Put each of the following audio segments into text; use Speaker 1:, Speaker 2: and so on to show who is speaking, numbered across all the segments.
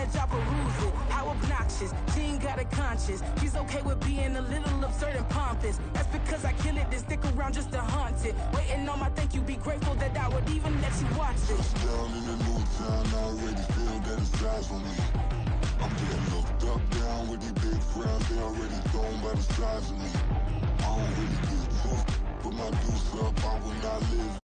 Speaker 1: that y'all peruse it. How obnoxious, she ain't got a conscience. She's okay with being a little absurd and pompous. That's because I kill it, then stick around just to haunt it. Waiting on my thank you, be grateful that I would even let you watch this.
Speaker 2: Down in the new town, I already feel that it's eyes on me. I'm getting looked up, down with these big crowds, they already thrown by the size of me. I don't really give a fuck, put my deuce up, I will not live.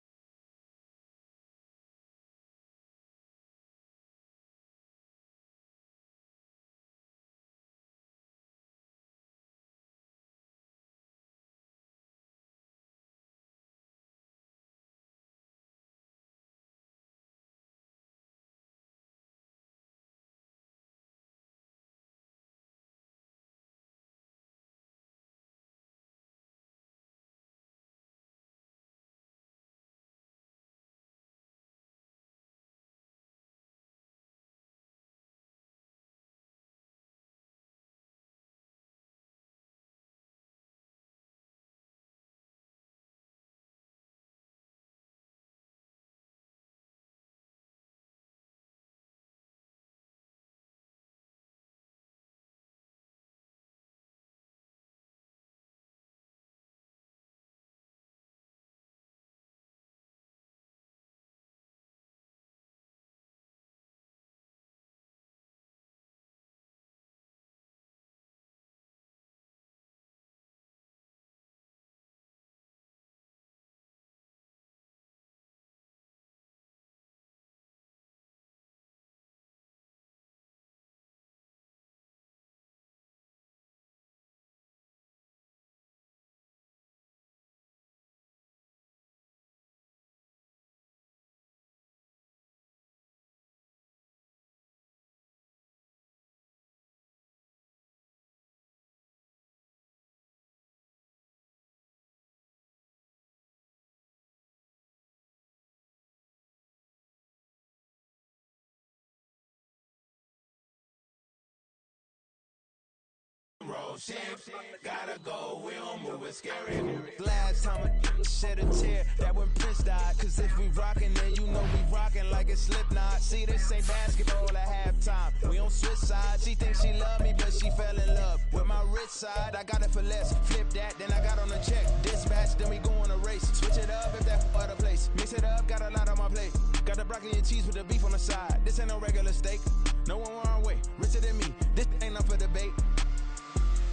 Speaker 3: Gotta go, we don't move it scary. Last time a shed a tear, that when Prince died. Cause if we rockin', then you know we rockin' like it's Slipknot. See, this ain't basketball at halftime. We on switch sides. She thinks she love me, but she fell in love with my rich side. I got it for less. Flip that, then I got on a check. Dispatch, then we go on a race. Switch it up if that other place. Mix it up, got a lot on my plate. Got the broccoli and cheese with the beef on the side. This ain't no regular steak. No one wrong way. Richer than me. This ain't up for debate.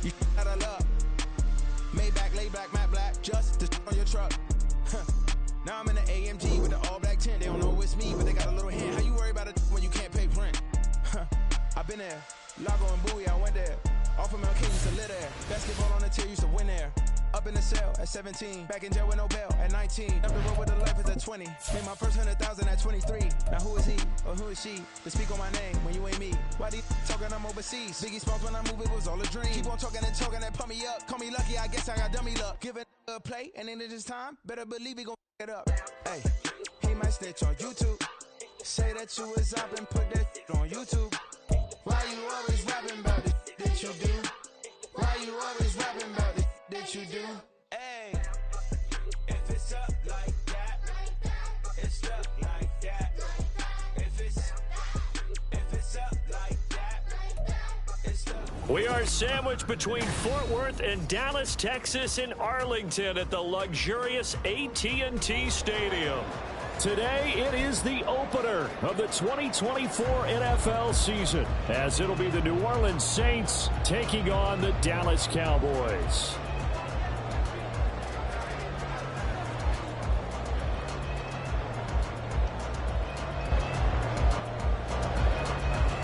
Speaker 3: You out of love. Maybach, laid back, matte black, just to on your truck. Now I'm in the AMG with the all black tint. They don't know it's me, but they got a little hint. How you worry about it when you can't pay rent? I've been there. Lago and Bowie, I went there. Off of Mount King, used to live there. Basketball on the tier, used to win there. Up in the cell at 17. Back in jail with no bail at 19. Up the road with the life is at 20. Made my first 100,000 at 23. Now who is he or who is she to speak on my name when you ain't me? Why these talking I'm overseas? Biggie Smalls when I move, it was all a dream. Keep on talking and pump me up. Call me lucky, I guess I got dummy luck. Give it a play and then it's time. Better believe he gon' it up. Hey, he might snitch on YouTube. Say that you was up and put that on YouTube. Why you always rapping about the that you do? Why you always rapping about the that you do? Hey, if it's up like that, it's up like that. If it's up like that, it's up.
Speaker 4: We are sandwiched between Fort Worth and Dallas, Texas, and Arlington at the luxurious AT&T Stadium. Today, it is the opener of the 2024 NFL season, as it'll be the New Orleans Saints taking on the Dallas Cowboys.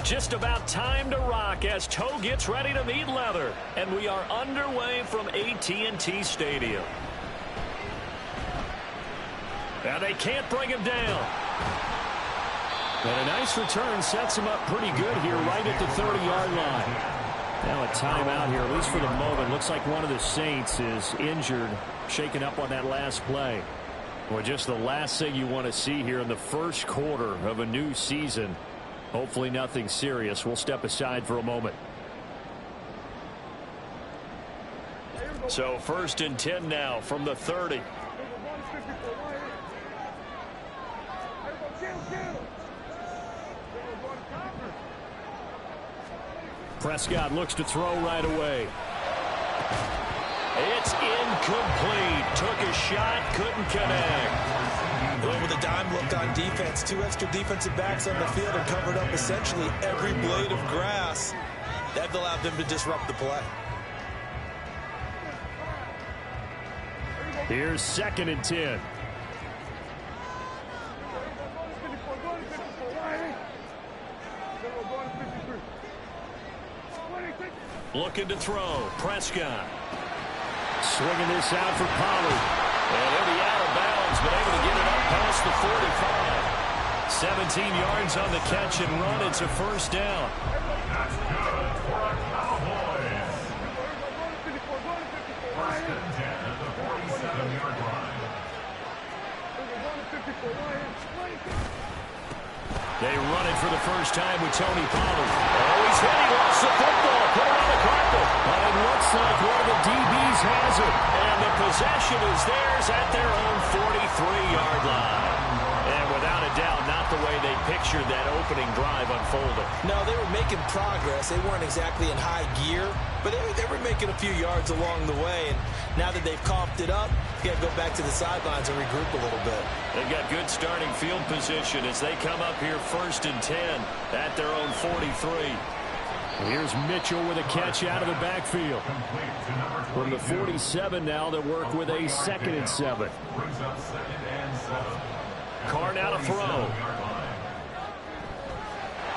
Speaker 4: Just about time to rock as toe gets ready to meet leather, and we are underway from AT&T Stadium. Now they can't bring him down. And a nice return sets him up pretty good here right at the 30-yard line. Now a timeout here, at least for the moment. Looks like one of the Saints is injured, shaken up on that last play. Well, just the last thing you want to see here in the first quarter of a new season. Hopefully nothing serious. We'll step aside for a moment. So 1st and 10 now from the 30. Prescott looks to throw right away. It's incomplete. Took a shot, couldn't connect.
Speaker 5: Well, with a dime look on defense, 2 extra defensive backs on the field and covered up essentially every blade of grass. That allowed them to disrupt the play.
Speaker 4: Here's 2nd and 10. Looking to throw. Prescott. Swinging this out for Pollard. And he'll be out of bounds, but able to get it up past the 45. 17 yards on the catch and run. It's a first down.
Speaker 6: That's good for a Cowboys. First and 10 at the 47-yard line.
Speaker 4: They run it for the first time with Tony Pollard. Oh, he's hit. He lost the football. Put it on the carpet. But it looks like one of the DBs has it. And the possession is theirs at their own 43-yard line. And without a doubt, not the way they pictured that opening drive unfolding.
Speaker 5: No, they were making progress. They weren't exactly in high gear, but they were making a few yards along the way. And now that they've coughed it up, you got to go back to the sidelines and regroup a little bit.
Speaker 4: They've got good starting field position as they come up here 1st and 10 at their own 43. Here's Mitchell with a catch out of the backfield. From the 47 now, they work with a 2nd and 7. Carr now to throw.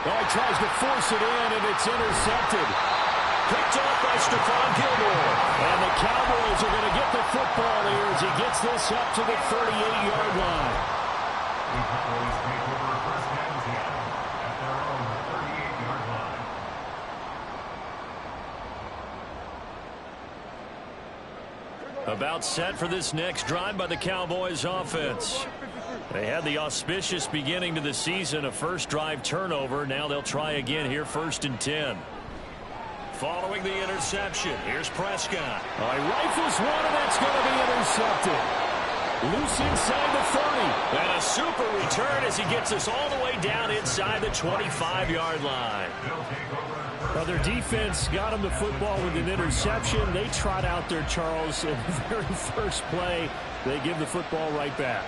Speaker 4: Oh, he tries to force it in, and it's intercepted. Picked off by Stephon Gilmore. And the Cowboys are going to get the football here as he gets this up to the 38-yard line.
Speaker 6: The Cowboys take over 1st and 10 at their own 38-yard line.
Speaker 4: About set for this next drive by the Cowboys offense. They had the auspicious beginning to the season, a first drive turnover. Now they'll try again here 1st and 10. Following the interception, here's Prescott. Oh, he rifles one, and that's going to be intercepted. Loose inside the 30. And a super return as he gets us all the way down inside the 25-yard line. Well, their defense got him the football with an interception. They trot out there, Charles, in the very first play. They give the football right back.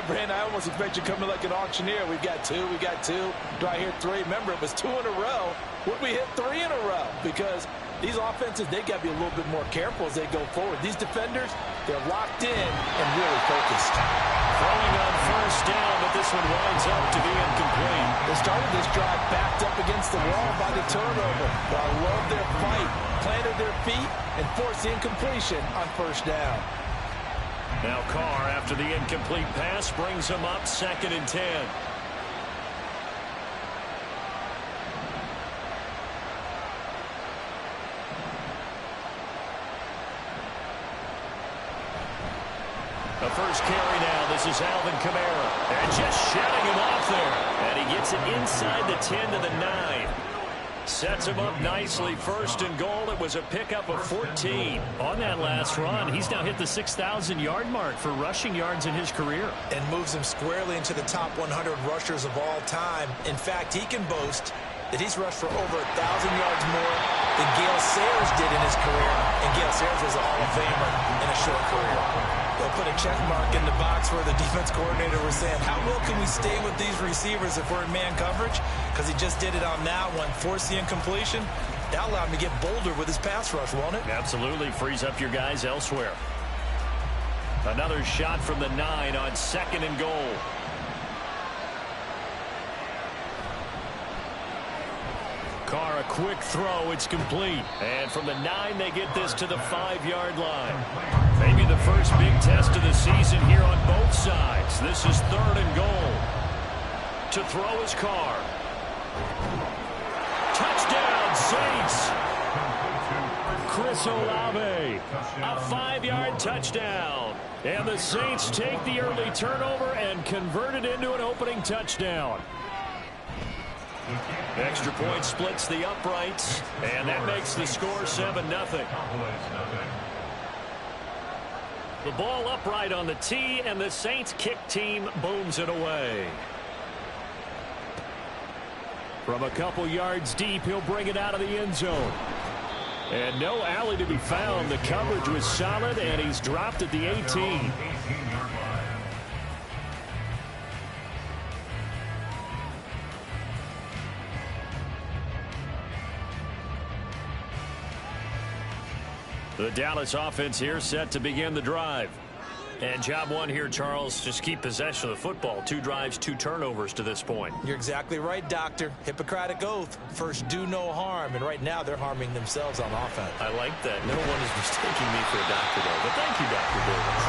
Speaker 5: Brandon, I almost expect you coming like an auctioneer. We've got 2, we got 2. Do I hear 3? Remember, it was 2 in a row. Would we hit 3 in a row? Because these offenses, they got to be a little bit more careful as they go forward. These defenders, they're locked in and really focused.
Speaker 4: Throwing on 1st down, but this one winds up to be incomplete.
Speaker 5: They started this drive backed up against the wall by the turnover. But I love their fight, planted their feet, and forced the incompletion on 1st down.
Speaker 4: Now Carr, after the incomplete pass, brings him up 2nd and 10. The first carry now. This is Alvin Kamara. And just shutting him off there. And he gets it inside the 10 to the 9. Sets him up nicely. 1st and goal. It was a pickup of 14. On that last run, he's now hit the 6,000-yard mark for rushing yards in his career.
Speaker 5: And moves him squarely into the top 100 rushers of all time. In fact, he can boast that he's rushed for over 1,000 yards more than Gale Sayers did in his career. And Gale Sayers was a Hall of Famer in a short career. They'll put a check mark in the box where the defense coordinator was saying, how well can we stay with these receivers if we're in man coverage? Because he just did it on that one. Force the incompletion. That allowed him to get bolder with his pass rush, won't it?
Speaker 4: Absolutely. Frees up your guys elsewhere. Another shot from the 9 on 2nd and goal. Carr, a quick throw. It's complete. And from the 9, they get this to the 5-yard line. Maybe the first big test of the season here on both sides. This is 3rd and goal. To throw is Carr. Touchdown, Saints. Chris Olave. A 5-yard touchdown. And the Saints take the early turnover and convert it into an opening touchdown. Extra point splits the uprights, and that makes the score 7-0. The ball upright on the tee, and the Saints kick team booms it away. From a couple yards deep, he'll bring it out of the end zone. And no alley to be found. The coverage was solid, and he's dropped at the 18. The Dallas offense here set to begin the drive. And job one here, Charles, just keep possession of the football. 2 drives, 2 turnovers to this point.
Speaker 5: You're exactly right, Doctor. Hippocratic oath. First, do no harm. And right now, they're harming themselves on offense.
Speaker 4: I like that. No one is mistaking me for a doctor, though. But thank you, Dr. Davis.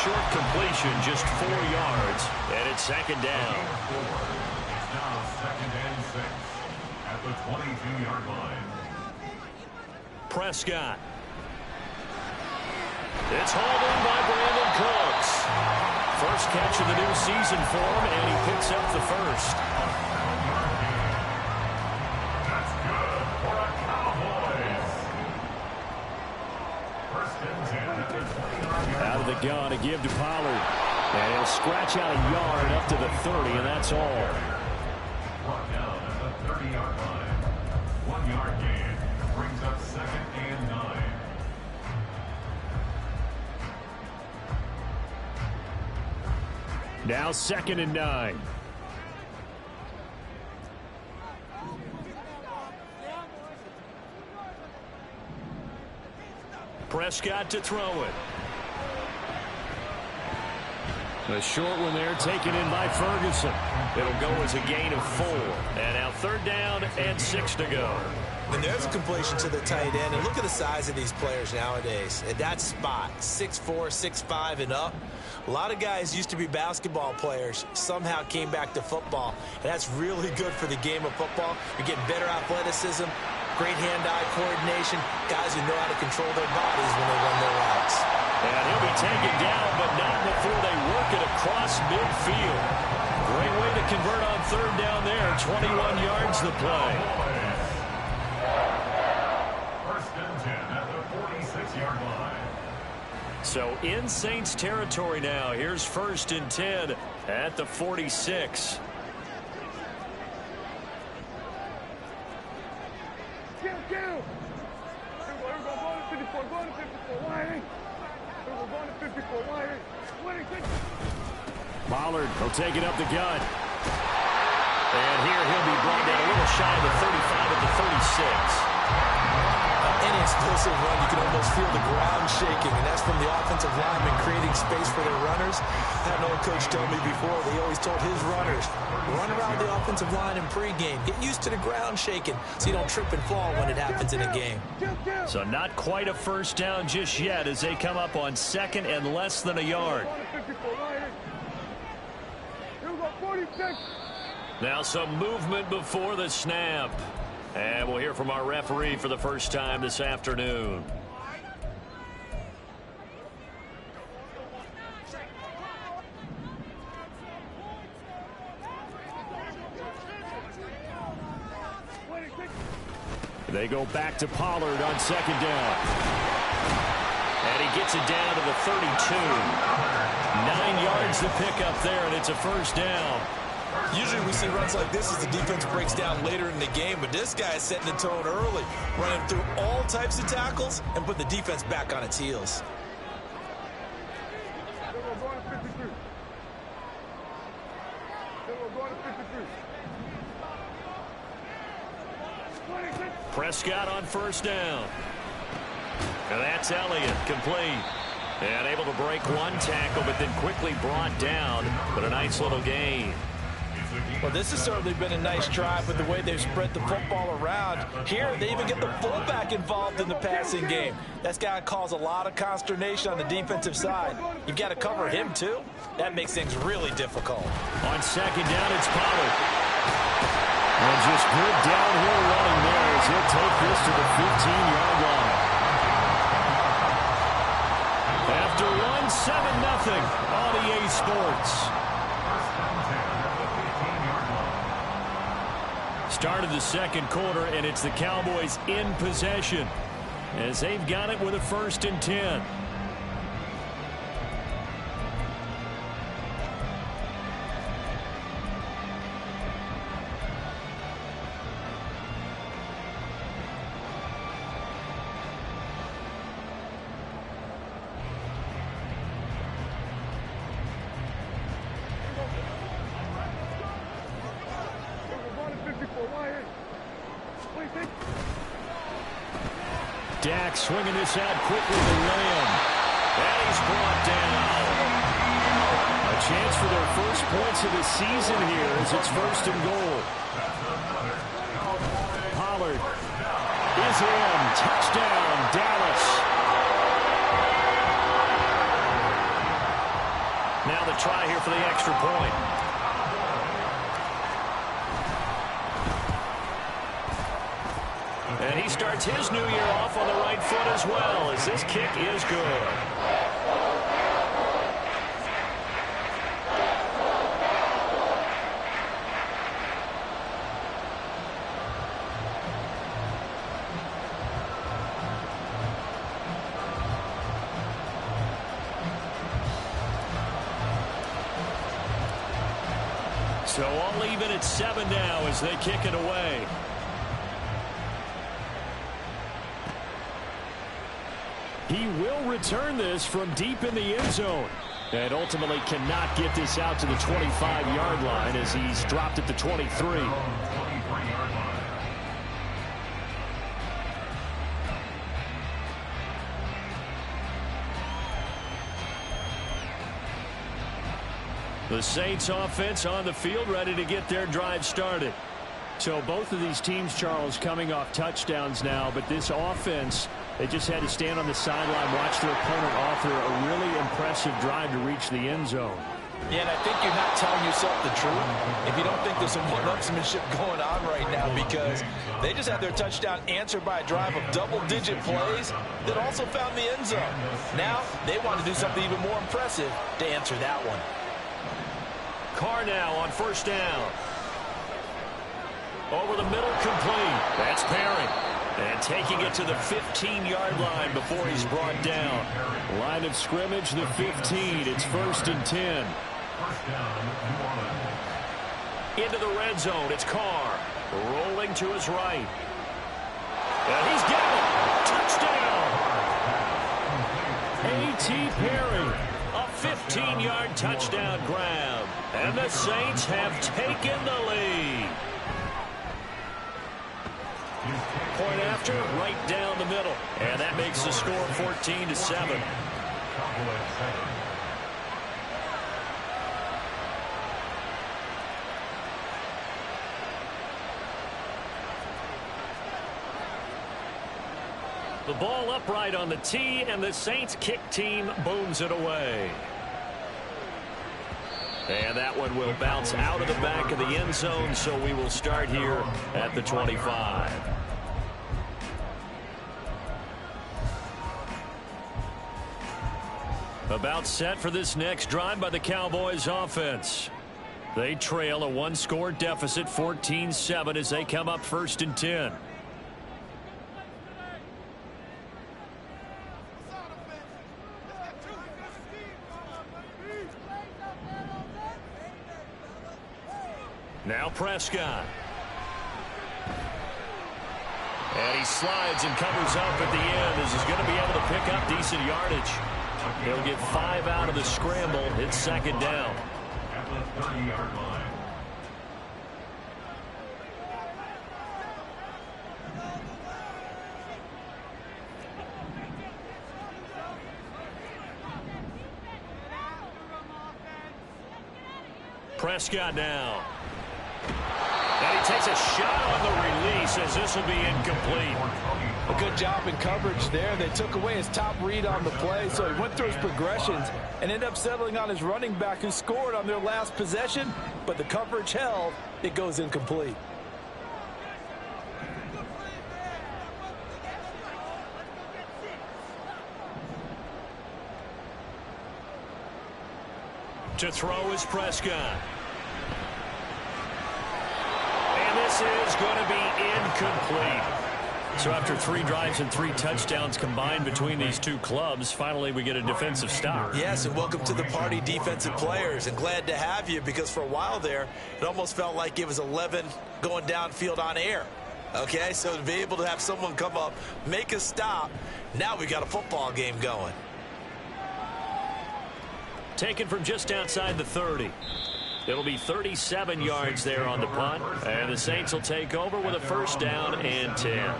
Speaker 4: Short completion, just 4 yards. And it's second down.
Speaker 6: It's now second and 6 at the 22-yard line.
Speaker 4: Prescott. It's hauled in by Brandon Cooks. First catch of the new season for him, and he picks up the first.
Speaker 6: That's good for a Cowboys. First and 10 at the 20-yard line.
Speaker 4: Out of the gun to give to Pollard. And he'll scratch out a yard up to the 30, and that's all.
Speaker 6: Brought down at the 30-yard line. 1-yard gain brings up second and 9.
Speaker 4: Now second and 9. Prescott to throw it. The short one there taken in by Ferguson. It'll go as a gain of 4. And now third down and 6 to go.
Speaker 5: And there's a completion to the tight end. And look at the size of these players nowadays. At that spot, 6'4", 6'5", and up. A lot of guys used to be basketball players, somehow came back to football. And that's really good for the game of football. You're getting better athleticism, great hand-eye coordination, guys who know how to control their bodies when they run their routes.
Speaker 4: And he'll be taken down, but not before they work it across midfield. Great way to convert on third down there. 21 yards the play.
Speaker 6: First and 10 at the 46-yard line.
Speaker 4: So in Saints territory now. Here's first and 10 at the 46. Pollard will take it up the gut. And here he'll be brought down a little shy of the 35 at the 36.
Speaker 5: Any explosive run, you can almost feel the ground shaking, and that's from the offensive linemen creating space for their runners. I had an old coach tell me before, they always told his runners, run around the offensive line in pregame. Get used to the ground shaking so you don't trip and fall when it happens in a game.
Speaker 4: So not quite a first down just yet as they come up on second and less than a yard. Now some movement before the snap. And we'll hear from our referee for the first time this afternoon. They go back to Pollard on second down. And he gets it down to the 32. 9 yards to pick up there, and it's a first down.
Speaker 5: Usually we see runs like this as the defense breaks down later in the game, but this guy is setting the tone early, running through all types of tackles and put the defense back on its heels.
Speaker 4: Prescott on first down. And that's Elliott, complete. And able to break one tackle, but then quickly brought down. But a nice little gain.
Speaker 5: Well, this has certainly been a nice drive with the way they've spread the football around. Here, they even get the fullback involved in the passing game. That's got to cause a lot of consternation on the defensive side. You've got to cover him, too. That makes things really difficult.
Speaker 4: On second down, it's Pollard. And just good downhill running there as he'll take this to the 15-yard line. After one, 7-0 on EA Sports. Started the second quarter, and it's the Cowboys in possession as they've got it with a first and 10. Dak swinging this out quickly to Lamb. And he's brought down. A chance for their first points of the season here as it's 1st and goal. Pollard is in. Touchdown, Dallas. Now the try here for the extra point. And he starts his new year off on the right foot as well, as this kick is good. So all even at 7 now as they kick it away. He will return this from deep in the end zone. And ultimately cannot get this out to the 25-yard line as he's dropped at the 23. The Saints offense on the field ready to get their drive started. So both of these teams, Charles, coming off touchdowns now, but this offense, they just had to stand on the sideline, watch their opponent author a really impressive drive to reach the end zone.
Speaker 5: Yeah, and I think you're not telling yourself the truth if you don't think there's some one-upsmanship going on right now, because they just had their touchdown answered by a drive of double-digit plays that also found the end zone. Now they want to do something even more impressive to answer that one.
Speaker 4: Carr now on 1st down. Over the middle, complete. That's Perry. And taking it to the 15-yard line before he's brought down. Line of scrimmage, the 15. It's 1st and 10. Into the red zone. It's Carr. Rolling to his right. And he's got it. Touchdown. A.T. Perry. A 15-yard touchdown grab. And the Saints have taken the lead. Point after, right down the middle. And that makes the score 14-7. The ball upright on the tee, and the Saints kick team booms it away. And that one will bounce out of the back of the end zone, so we will start here at the 25. About set for this next drive by the Cowboys offense. They trail a one-score deficit, 14-7, as they come up 1st and 10. Now Prescott. And he slides and covers up at the end as he's going to be able to pick up decent yardage. He'll get 5 out of the scramble. It's 2nd down.
Speaker 6: At the 30-yard line.
Speaker 4: Prescott now. And he takes a shot on the release as this will be incomplete.
Speaker 5: A good job in coverage there. They took away his top read on the play, so he went through his progressions and ended up settling on his running back who scored on their last possession, but the coverage held. It goes incomplete.
Speaker 4: To throw is Prescott. And this is going to be incomplete. So after 3 drives and 3 touchdowns combined between these two clubs, finally we get a defensive stop.
Speaker 5: Yes, and welcome to the party, defensive players. And glad to have you, because for a while there, it almost felt like it was 11 going downfield on air. Okay, so to be able to have someone come up, make a stop, now we got a football game going.
Speaker 4: Taken from just outside the 30. It'll be 37 yards there on the punt. And the Saints will take over with a 1st down and 10.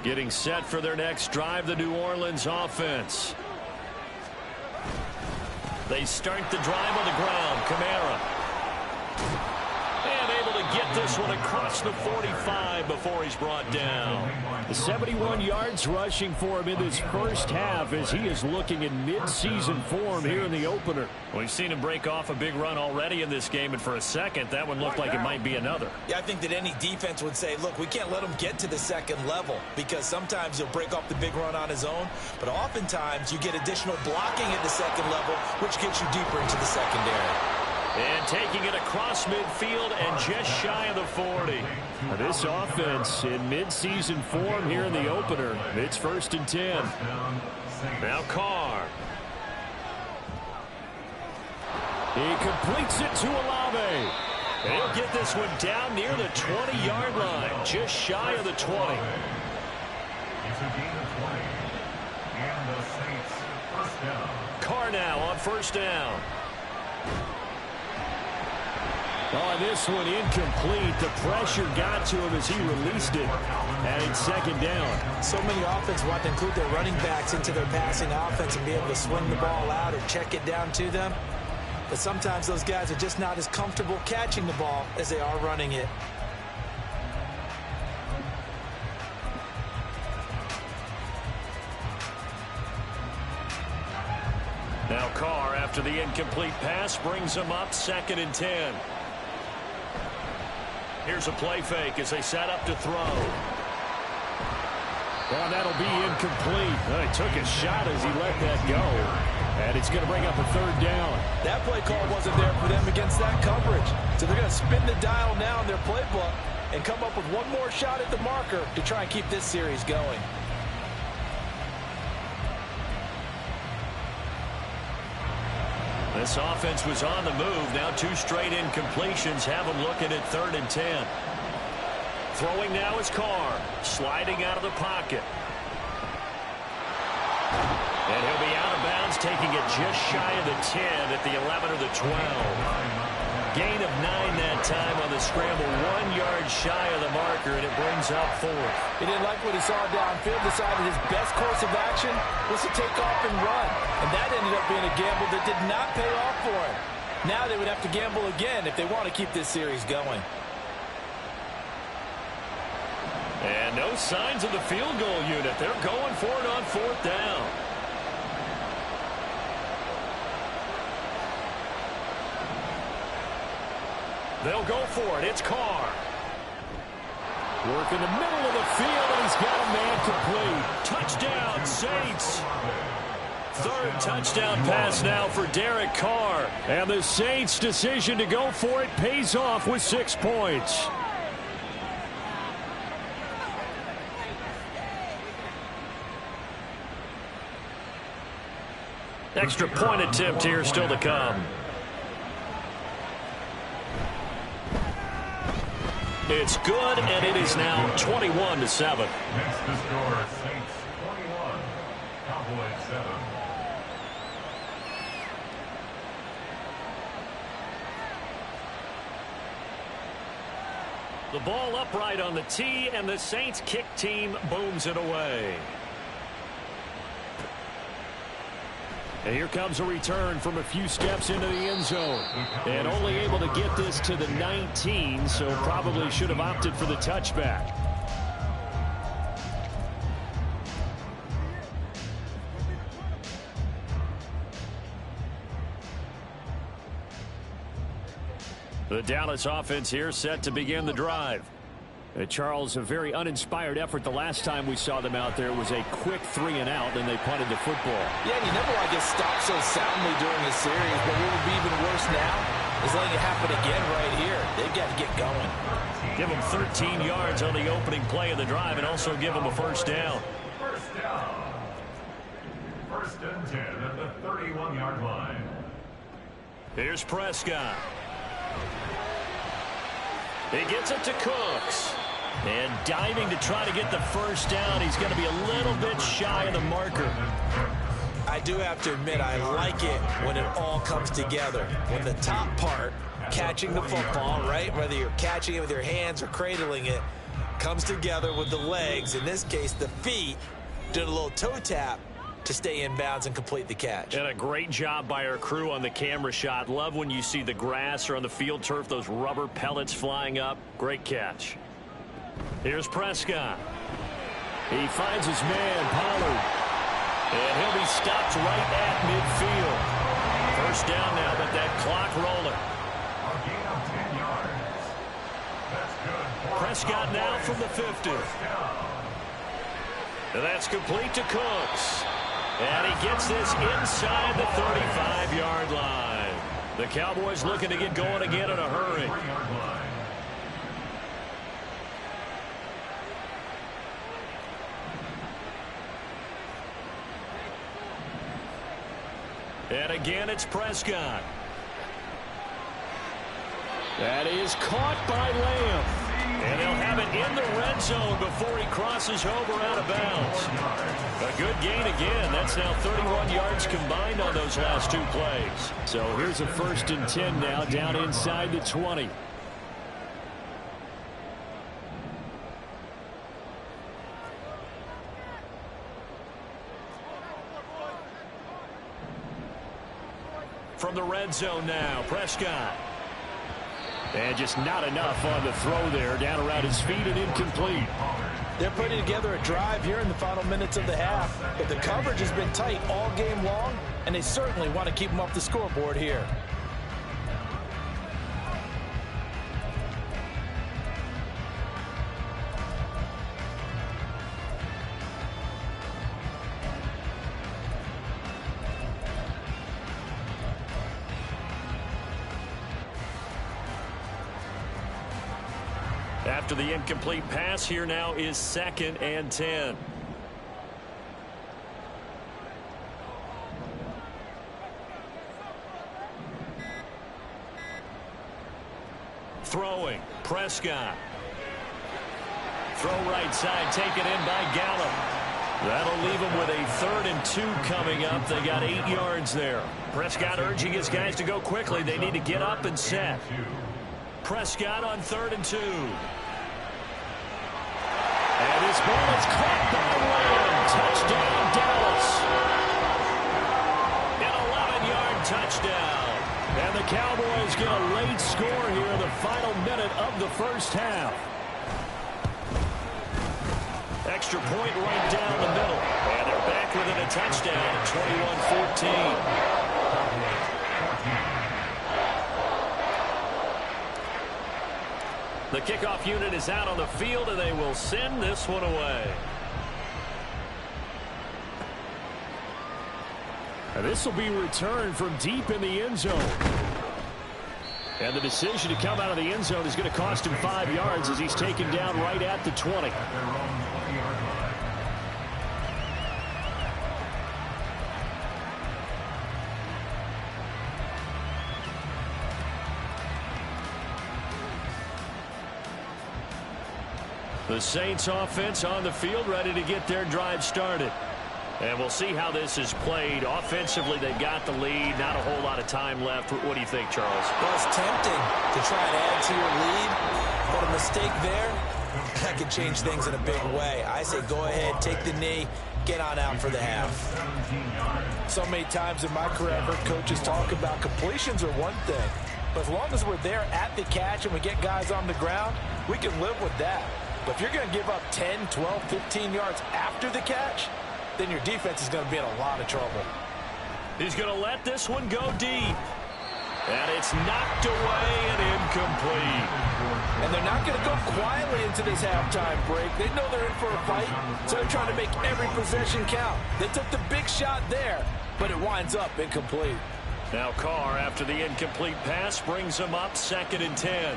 Speaker 4: Getting set for their next drive, the New Orleans offense. They start the drive on the ground. Kamara. And able to get this one across the 45 before he's brought down. The 71 yards rushing for him in this first half as he is looking in mid-season form here in the opener. We've seen him break off a big run already in this game, and for a second, that one looked like it might be another.
Speaker 5: Yeah, I think that any defense would say, look, we can't let him get to the second level because sometimes he'll break off the big run on his own, but oftentimes you get additional blocking at the second level, which gets you deeper into the secondary.
Speaker 4: And taking it across midfield and just shy of the 40. This offense in mid-season form here in the opener. It's 1st and 10. Now Carr. He completes it to Olave. He'll get this one down near the 20-yard line, just shy of the 20.
Speaker 6: It's a gain of 20. And the Saints first down.
Speaker 4: Carr now on 1st down. Oh, this one incomplete. The pressure got to him as he released it. And it's 2nd down.
Speaker 5: So many offenses want to include their running backs into their passing offense and be able to swing the ball out or check it down to them. But sometimes those guys are just not as comfortable catching the ball as they are running it.
Speaker 4: Now Carr, after the incomplete pass, brings him up 2nd and 10. Here's a play fake as they set up to throw. Well, that'll be incomplete. He took a shot as he let that go. And it's going to bring up a 3rd down.
Speaker 5: That play call wasn't there for them against that coverage. So they're going to spin the dial now in their playbook and come up with one more shot at the marker to try and keep this series going.
Speaker 4: This offense was on the move. Now 2 straight incompletions have them looking at 3rd and 10. Throwing now is Carr. Sliding out of the pocket. And he'll be out of bounds, taking it just shy of the 10 at the 11 or the 12. Gain of 9 that time on the scramble. 1 yard shy of the marker, and it brings up 4th.
Speaker 5: He didn't like what he saw downfield, decided his best course of action was to take off and run. And that ended up being a gamble that did not pay off for him. Now they would have to gamble again if they want to keep this series going.
Speaker 4: And no signs of the field goal unit. They're going for it on 4th down. They'll go for it. It's Carr. Work in the middle of the field, and he's got a man complete. Touchdown, Saints. 3rd touchdown pass now for Derek Carr. And the Saints' decision to go for it pays off with 6 points. Extra point attempt here still to come. It's good, and it is now 21-7.
Speaker 6: Next to score, Saints 21, Cowboys 7.
Speaker 4: The ball upright on the tee, and the Saints kick team booms it away. And here comes a return from a few steps into the end zone. And only able to get this to the 19, so probably should have opted for the touchback. The Dallas offense here set to begin the drive. Charles, a very uninspired effort the last time we saw them out there. It was a quick 3-and-out, and they punted the football.
Speaker 5: Yeah, and you never want to get stopped so soundly during the series, but what would be even worse now is letting it happen again right here. They've got to get going.
Speaker 4: Give them 13 yards on the opening play of the drive and also give them a 1st down.
Speaker 6: First down. 1st and 10 at the 31-yard line.
Speaker 4: Here's Prescott. He gets it to Cooks. And diving to try to get the 1st down. He's going to be a little bit shy of the marker.
Speaker 5: I do have to admit, I like it when it all comes together. When the top part, catching the football, right? Whether you're catching it with your hands or cradling it, Comes together with the legs, in this case the feet, did a little toe tap to stay in bounds and complete the catch.
Speaker 4: And a great job by our crew on the camera shot. Love when you see the grass or on the field turf, those rubber pellets flying up. Great catch. Here's Prescott. He finds his man, Pollard. And he'll be stopped right at midfield. First down now, but that clock rolling.
Speaker 6: A gain of 10 yards. That's good.
Speaker 4: Prescott now from the 50. And that's complete to Cooks. And he gets this inside the 35-yard line. The Cowboys looking to get going again in a hurry. And again, it's Prescott. That is caught by Lamb. And they'll have it in the red zone before he crosses over out of bounds. A good gain again. That's now 31 yards combined on those last two plays. So here's a 1st and 10 now down inside the 20. From the red zone now, Prescott. And just not enough on the throw there. Down around his feet and incomplete.
Speaker 5: They're putting together a drive here in the final minutes of the half. But the coverage has been tight all game long, and they certainly want to keep them off the scoreboard here.
Speaker 4: After the incomplete pass, here now is 2nd and 10. Throwing, Prescott. Throw right side, taken in by Gallup. That'll leave them with a 3rd and 2 coming up. They got 8 yards there. Prescott urging his guys to go quickly. They need to get up and set. Prescott on 3rd and 2. And this ball is caught by Lamb. Touchdown, Dallas. An 11-yard touchdown. And the Cowboys get a late score here in the final minute of the first half. Extra point right down the middle. And they're back within a touchdown at 21-14. The kickoff unit is out on the field, and they will send this one away. And this will be returned from deep in the end zone. And the decision to come out of the end zone is going to cost him 5 yards as he's taken down right at the 20. The Saints offense on the field, ready to get their drive started. And we'll see how this is played. Offensively, they've got the lead. Not a whole lot of time left. What do you think, Charles?
Speaker 5: Well, it's tempting to try and add to your lead, but a mistake there, that could change things in a big way. I say go ahead, take the knee, get on out for the half. So many times in my career, I've heard coaches talk about completions are one thing, but as long as we're there at the catch and we get guys on the ground, we can live with that. But if you're going to give up 10, 12, 15 yards after the catch, then your defense is going to be in a lot of trouble.
Speaker 4: He's going to let this one go deep. And it's knocked away and incomplete.
Speaker 5: And they're not going to go quietly into this halftime break. They know they're in for a fight, so they're trying to make every possession count. They took the big shot there, but it winds up incomplete.
Speaker 4: Now Carr, after the incomplete pass, brings him up 2nd and 10.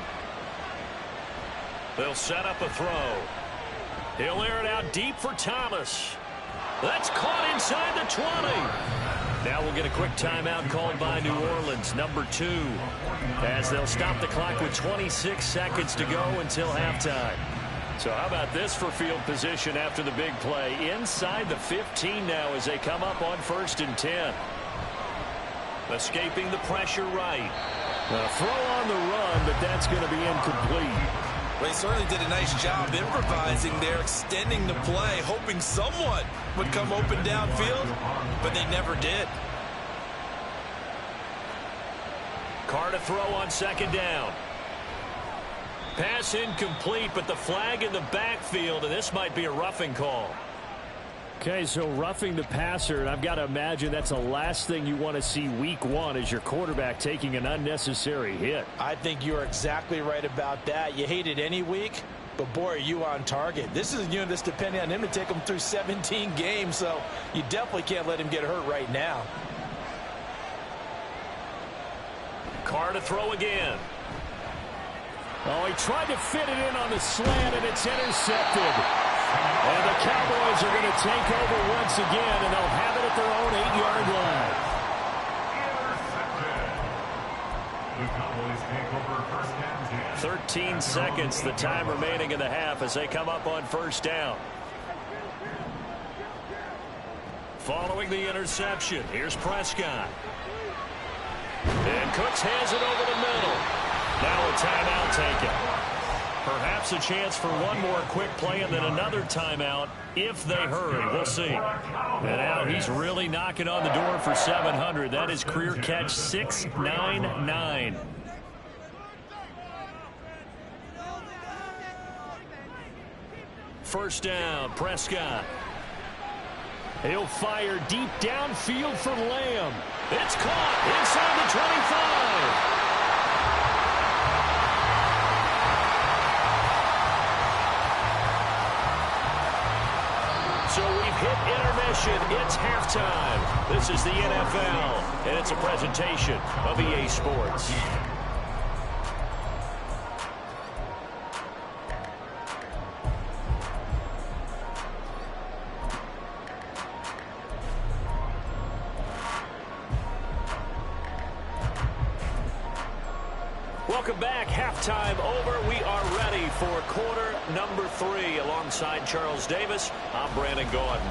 Speaker 4: They'll set up a throw. He'll air it out deep for Thomas. That's caught inside the 20. Now we'll get a quick timeout called by New Orleans, number 2, as they'll stop the clock with 26 seconds to go until halftime. So how about this for field position after the big play? Inside the 15 now as they come up on 1st and 10. Escaping the pressure right. A throw on the run, but that's going to be incomplete.
Speaker 5: Well, he certainly did a nice job improvising there, extending the play, hoping someone would come open downfield, but they never did.
Speaker 4: Carr to throw on second down. Pass incomplete, but the flag in the backfield, and this might be a roughing call. Okay, so roughing the passer, and I've got to imagine that's the last thing you want to see week one as your quarterback taking an unnecessary hit.
Speaker 5: I think you're exactly right about that. You hate it any week, but boy, are you on target. This is a unit that's depending on him to take him through 17 games, so you definitely can't let him get hurt right now.
Speaker 4: Carr to throw again. Oh, he tried to fit it in on the slant, and it's intercepted. And the Cowboys are going to take over once again, and they'll have it at their own 8-yard line.
Speaker 6: Intercepted. The Cowboys take over first and 10.
Speaker 4: 13 seconds, the time remaining in the half as they come up on first down. Following the interception, here's Prescott. And Cooks hands it over the middle. Now a timeout taken. Perhaps a chance for one more quick play and then another timeout if they hurry. We'll see. And now he's really knocking on the door for 700. That is career catch 699. First down, Prescott. He'll fire deep downfield for Lamb. It's caught inside the 25. So we've hit intermission. It's halftime. This is the NFL, and it's a presentation of EA Sports. Welcome back. Halftime over. We are ready for quarter number 3. Alongside Charles Davis, I'm Brandon Gordon.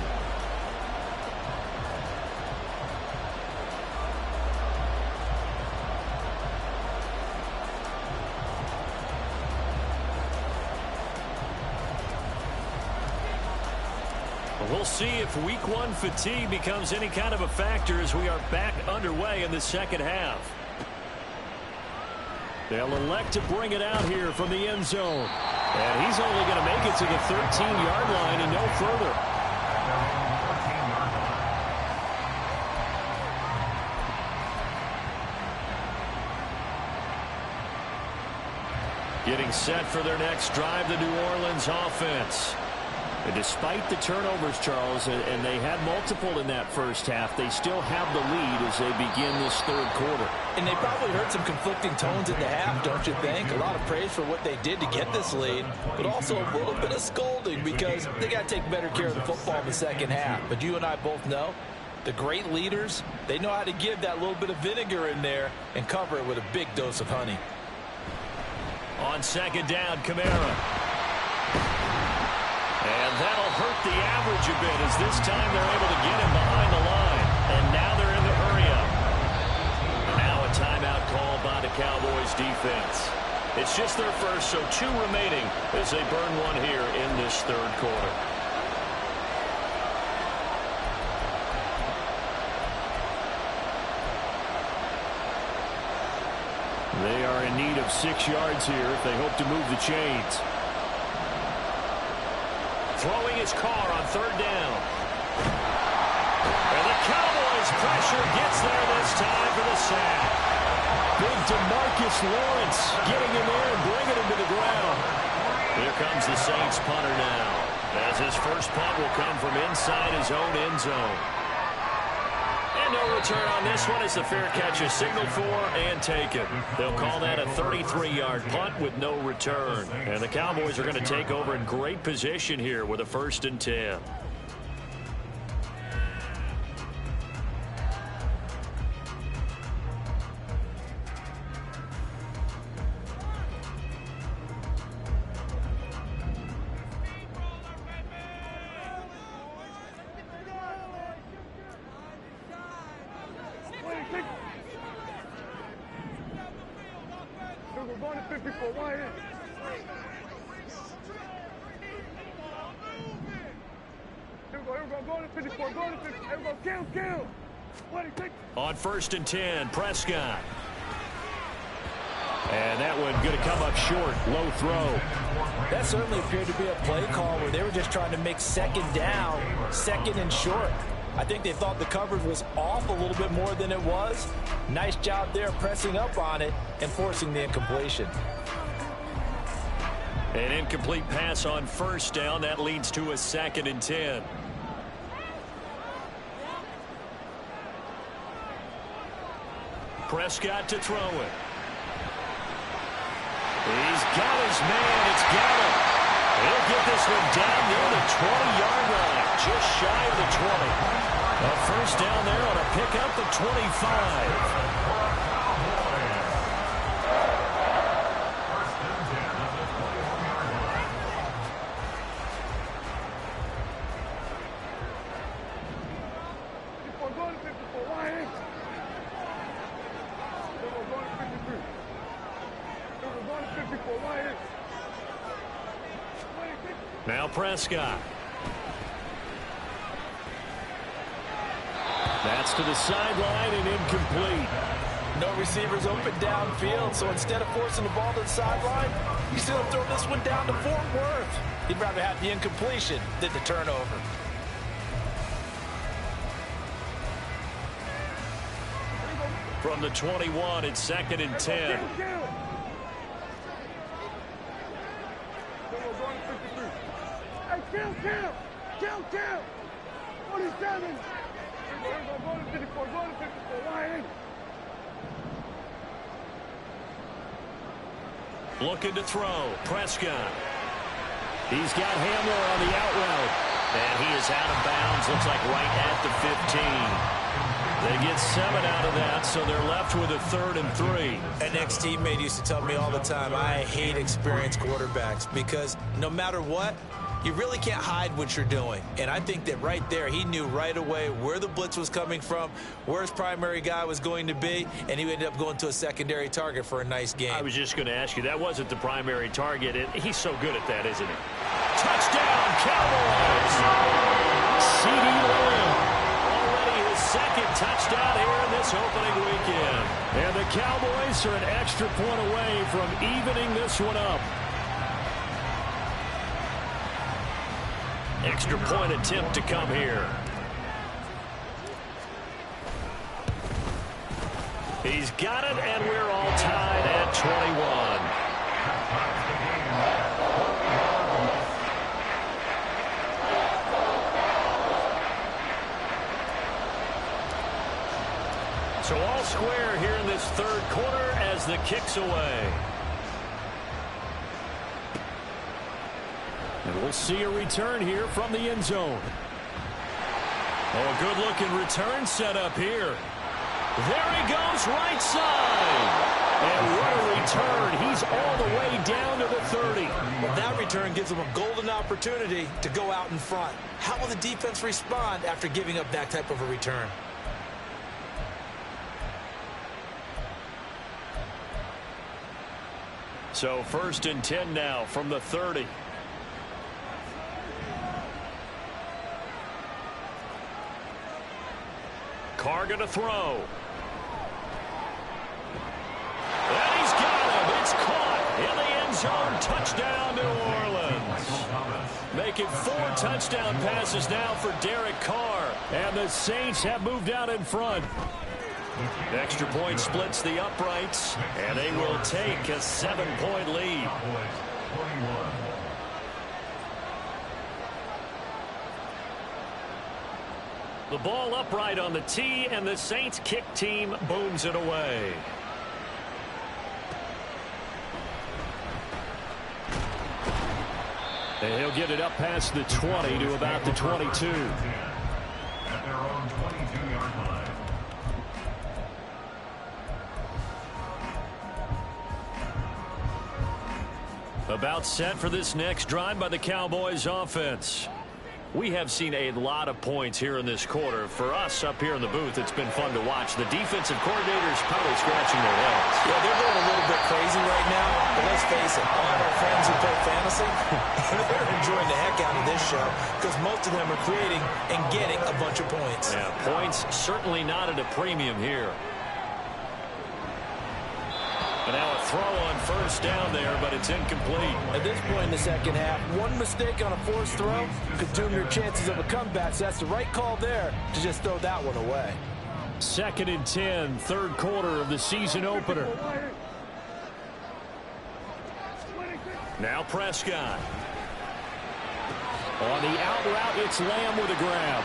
Speaker 4: We'll see if week 1 fatigue becomes any kind of a factor as we are back underway in the second half. They'll elect to bring it out here from the end zone. And he's only going to make it to the 13-yard line and no further. Getting set for their next drive, the New Orleans offense. And despite the turnovers, Charles, and they had multiple in that first half, they still have the lead as they begin this third quarter.
Speaker 5: And they probably heard some conflicting tones in the half, don't you think? A lot of praise for what they did to get this lead, but also a little bit of scolding because they got to take better care of the football in the second half. But you and I both know the great leaders, they know how to give that little bit of vinegar in there and cover it with a big dose of honey.
Speaker 4: On second down, Kamara. And that'll hurt the average a bit as this time they're able to get him behind the line. And now they're in the hurry-up. Now a timeout called by the Cowboys defense. It's just their first, so 2 remaining as they burn one here in this third quarter. They are in need of 6 yards here if they hope to move the chains. Throwing his Carr on third down. And the Cowboys pressure gets there this time for the sack. Big DeMarcus Lawrence getting in there and bringing him to the ground. Here comes the Saints punter now, as his first punt will come from inside his own end zone. And no return on this one as the fair catch is signaled for and taken. They'll call that a 33-yard punt with no return. And the Cowboys are going to take over in great position here with a 1st and 10.
Speaker 7: We're going to 54 right here.
Speaker 4: On 1st and 10, Prescott. And that one going to come up short. Low throw.
Speaker 5: That certainly appeared to be a play call where they were just trying to make second down, second and short. I think they thought the coverage was off a little bit more than it was. Nice job there pressing up on it and forcing the incompletion.
Speaker 4: An incomplete pass on 1st down. That leads to a 2nd and 10. Prescott to throw it. He's got his man. It's got him. He'll get this one down near the 20-yard line, just shy of the 20. A 1st down there on a pickup at 25. Now Prescott. That's to the sideline and incomplete.
Speaker 5: No receivers open downfield, so instead of forcing the ball to the sideline, he's going to throw this one down to Fort Worth. He'd rather have the incompletion than the turnover.
Speaker 4: From the 21, it's 2nd and 10.
Speaker 7: Count! 47!
Speaker 4: Looking to throw. Prescott. He's got Hamler on the out route. And he is out of bounds. Looks like right at the 15. They get 7 out of that, so they're left with a 3rd and 3.
Speaker 5: An ex-teammate used to tell me all the time, I hate experienced quarterbacks because no matter what, you really can't hide what you're doing. And I think that right there, he knew right away where the blitz was coming from, where his primary guy was going to be, and he ended up going to a secondary target for a nice game.
Speaker 4: I was just going to ask you, that wasn't the primary target. He's so good at that, isn't he? Touchdown, Cowboys! C.D. Lamb, already his 2nd touchdown here in this opening weekend. And the Cowboys are an extra point away from evening this one up. Extra point attempt to come here. He's got it, and we're all tied at 21. So all square here in this 3rd quarter as the kick's away. And we'll see a return here from the end zone. Oh, a good-looking return set up here. There he goes, right side. And what a return. He's all the way down to the 30.
Speaker 5: Well, that return gives them a golden opportunity to go out in front. How will the defense respond after giving up that type of a return?
Speaker 4: So 1st and 10 now from the 30. Carr going to throw. And he's got him. It's caught in the end zone. Touchdown, New Orleans. Making 4 touchdown passes now for Derek Carr. And the Saints have moved out in front. Extra point splits the uprights. And they will take a 7-point lead. The ball upright on the tee, and the Saints kick team booms it away. And he'll get it up past the 20 to about the 22.
Speaker 6: At their own 22-yard line.
Speaker 4: About set for this next drive by the Cowboys offense. We have seen a lot of points here in this quarter. For us up here in the booth, it's been fun to watch. The defensive coordinators probably scratching their heads.
Speaker 5: Yeah, they're going a little bit crazy right now. But let's face it, all of our friends who play fantasy, they're enjoying the heck out of this show because most of them are creating and getting a bunch of points.
Speaker 4: Yeah, points certainly not at a premium here. And now a throw on first down there, but it's incomplete.
Speaker 5: At this point in the second half, one mistake on a forced throw could doom your chances of a comeback, so that's the right call there to just throw that one away.
Speaker 4: 2nd and 10, third quarter of the season opener. Now Prescott. On the out route, it's Lamb with a grab.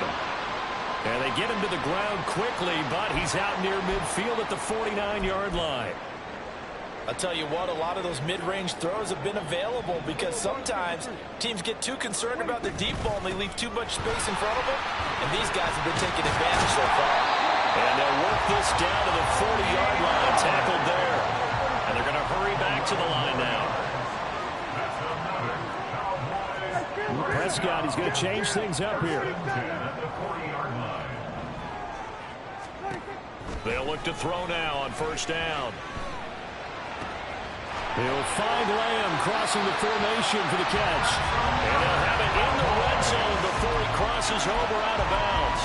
Speaker 4: And they get him to the ground quickly, but he's out near midfield at the 49-yard line.
Speaker 5: I'll tell you what, a lot of those mid-range throws have been available because sometimes teams get too concerned about the deep ball and they leave too much space in front of them, and these guys have been taking advantage so far.
Speaker 4: And they'll work this down to the 40-yard line, tackled there. And they're going to hurry back to the line now. Prescott, he's going to change things up here. They'll look to throw now on first down. He'll find Lamb crossing the formation for the catch. And they'll have it in the red zone before he crosses over out of bounds.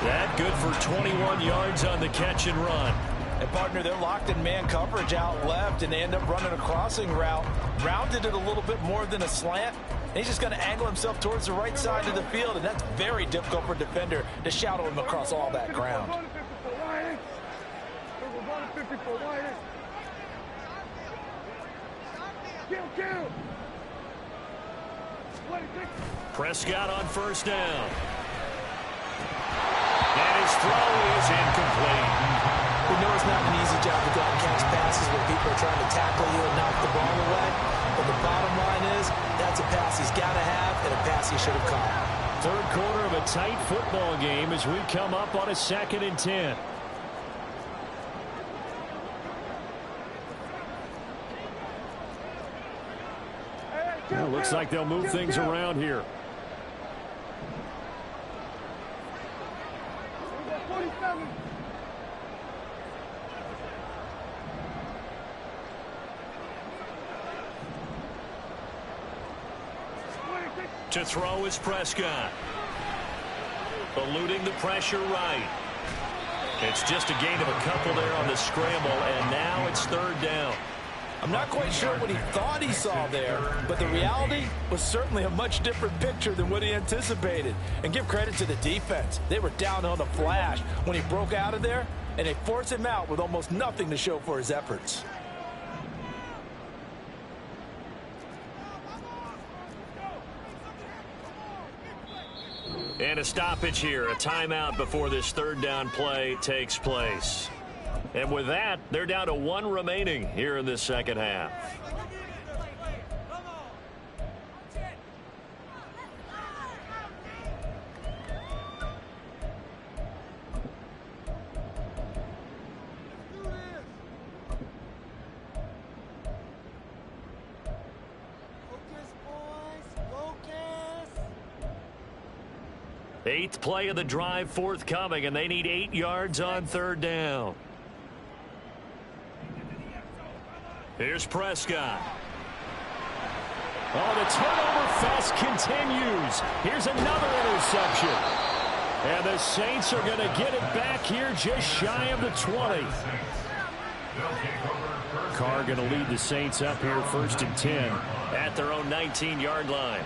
Speaker 4: That good for 21 yards on the catch and run.
Speaker 5: And, partner, they're locked in man coverage out left, and they end up running a crossing route. Rounded it a little bit more than a slant. And he's just going to angle himself towards the right side of the field, and that's very difficult for a defender to shadow him across all that ground.
Speaker 4: Prescott on first down. And his throw is incomplete.
Speaker 5: We know it's not an easy job to go and catch passes where people are trying to tackle you and knock the ball away. But the bottom line is that's a pass he's got to have and a pass he should have caught.
Speaker 4: Third quarter of a tight football game as we come up on a 2nd and 10. Well, looks like they'll move things around here. To throw is Prescott. Eluding the pressure right. It's just a gain of a couple there on the scramble, and now it's third down.
Speaker 5: I'm not quite sure what he thought he saw there, but the reality was certainly a much different picture than what he anticipated. And give credit to the defense. They were down on the flash when he broke out of there, and they forced him out with almost nothing to show for his efforts.
Speaker 4: And a stoppage here, a timeout before this third down play takes place. And with that, they're down to 1 remaining here in this second half. Eighth play of the drive forthcoming, and they need 8 yards on third down. Here's Prescott. Oh, the turnover fest continues. Here's another interception. And the Saints are going to get it back here just shy of the 20. Carr going to lead the Saints up here 1st and 10 at their own 19-yard line.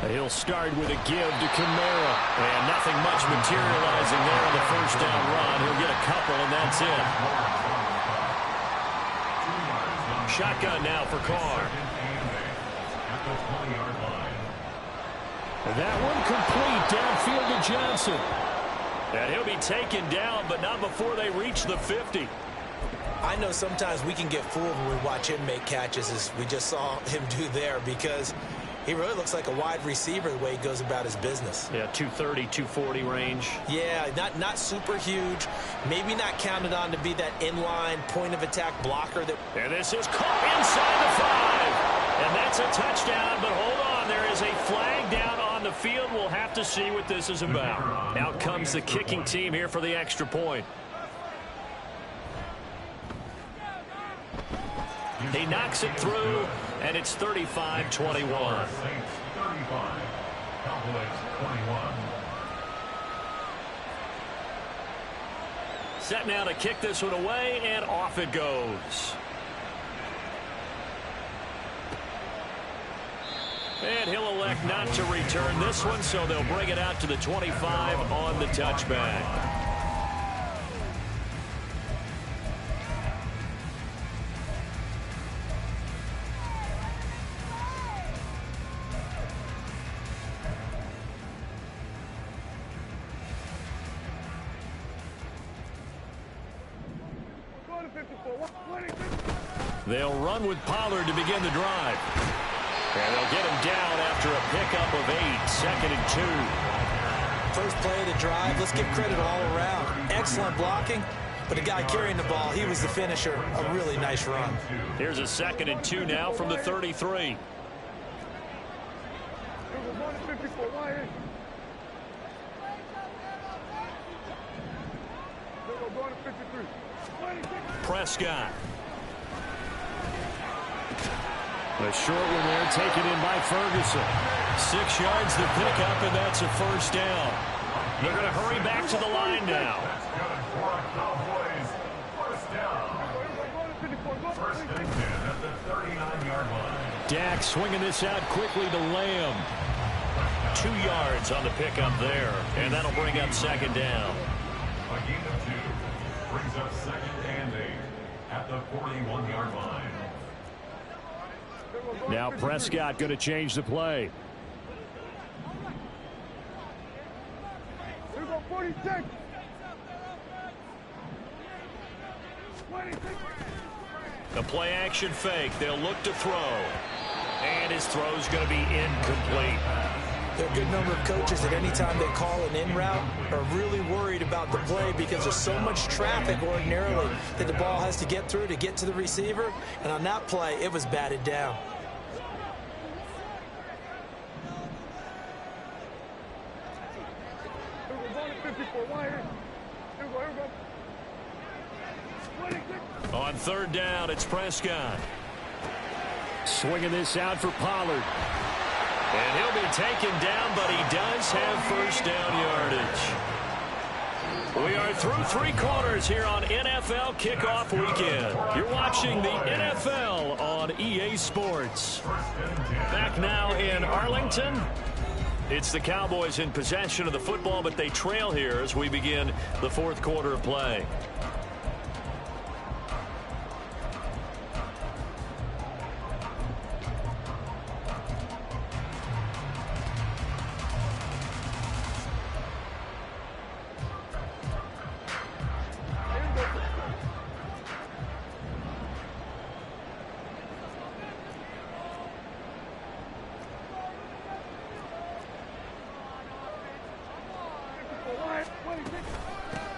Speaker 4: He'll start with a give to Kamara. And nothing much materializing there on the first down run. He'll get a couple, and that's it. Shotgun now for Carr. That one complete downfield to Johnson. And he'll be taken down, but not before they reach the 50.
Speaker 5: I know sometimes we can get fooled when we watch him make catches, as we just saw him do there, because he really looks like a wide receiver the way he goes about his business.
Speaker 4: Yeah, 230, 240 range.
Speaker 5: Yeah, not super huge. Maybe not counted on to be that inline point-of-attack blocker.
Speaker 4: And this is caught inside the 5. And that's a touchdown, but hold on. There is a flag down on the field. We'll have to see what this is about. Out comes the kicking team here for the extra point. He knocks it through, and it's 35-21.
Speaker 6: 35, Cowboys 21.
Speaker 4: Set now to kick this one away, and off it goes. And he'll elect not to return this one, so they'll bring it out to the 25 on the touchback. They'll run with Pollard to begin the drive. And they'll get him down after a pickup of 8, 2nd and 2.
Speaker 5: First play of the drive, let's give credit all around. Excellent blocking, but the guy carrying the ball, he was the finisher. A really nice run.
Speaker 4: Here's a 2nd and 2 now from the 33. Prescott. A short one there taken in by Ferguson. 6 yards the pickup, and that's a first down. They're going to hurry back to the line now.
Speaker 6: That's good for a Cowboys first down. First and 10 at the 39-yard line.
Speaker 4: Dak swinging this out quickly to Lamb. 2 yards on the pickup there, and that'll bring up 2nd down.
Speaker 6: A gain of 2 brings up 2nd and 8 at the 41-yard line.
Speaker 4: Now Prescott going to change the play. The play action fake. They'll look to throw. And his throw's going to be incomplete.
Speaker 5: There are a good number of coaches that any time they call an in route are really worried about the play because there's so much traffic ordinarily that the ball has to get through to get to the receiver. And on that play, it was batted down.
Speaker 4: On 3rd down, it's Prescott. Swinging this out for Pollard. And he'll be taken down, but he does have first down yardage. We are through 3 quarters here on NFL Kickoff Weekend. You're watching the NFL on EA Sports. Back now in Arlington. It's the Cowboys in possession of the football, but they trail here as we begin the 4th quarter of play.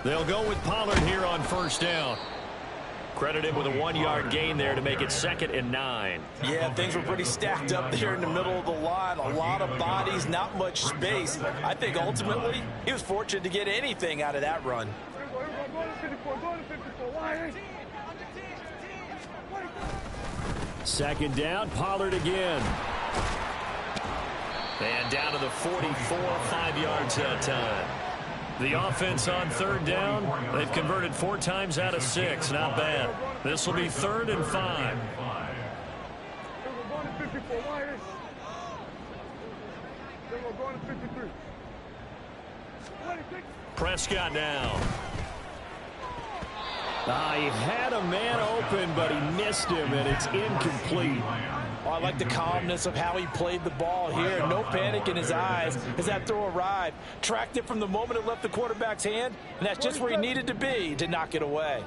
Speaker 4: They'll go with Pollard here on first down. Credit him with a 1-yard gain there to make it 2nd and 9.
Speaker 5: Yeah, things were pretty stacked up there in the middle of the line. A lot of bodies, not much space. I think ultimately he was fortunate to get anything out of that run.
Speaker 4: Second down, Pollard again. And down to the 44, 5 yards that time. The offense on 3rd down, they've converted 4 times out of 6. Not bad. This will be 3rd and 5. Prescott now. He had a man open, but he missed him, and it's incomplete.
Speaker 5: Oh, I like the calmness of how he played the ball here. No panic in his eyes as that throw arrived. Tracked it from the moment it left the quarterback's hand, and that's just where he needed to be to knock it away.